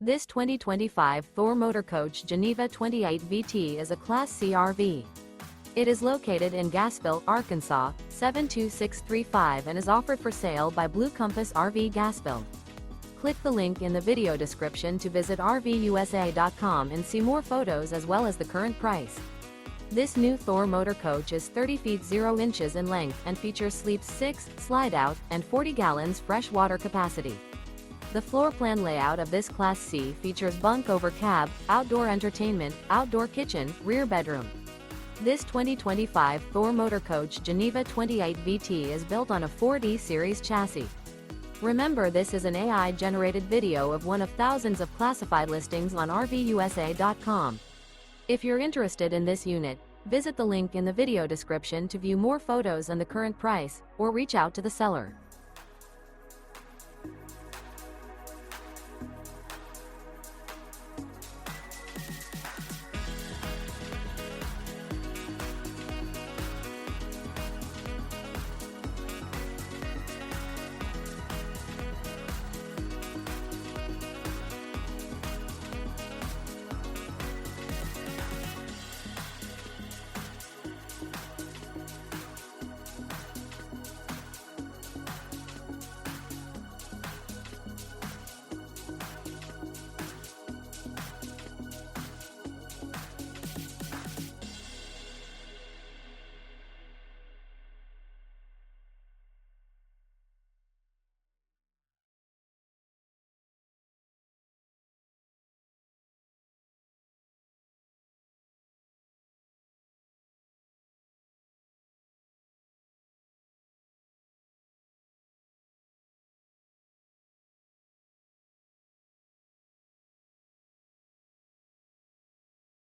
This 2025 Thor Motor Coach Geneva 28 VT is a Class C RV. It is located in Gassville, Arkansas, 72635 and is offered for sale by Blue Compass RV Gassville. Click the link in the video description to visit RVUSA.com and see more photos as well as the current price. This new Thor Motor Coach is 30 feet 0 inches in length and features sleeps 6, slide-out, and 40 gallons fresh water capacity. The floor plan layout of this Class C features bunk over cab, outdoor entertainment, outdoor kitchen, rear bedroom. This 2025 Thor Motor Coach Geneva 28 VT is built on a 4D series chassis. Remember, this is an AI-generated video of one of thousands of classified listings on RVUSA.com. If you're interested in this unit, visit the link in the video description to view more photos and the current price, or reach out to the seller.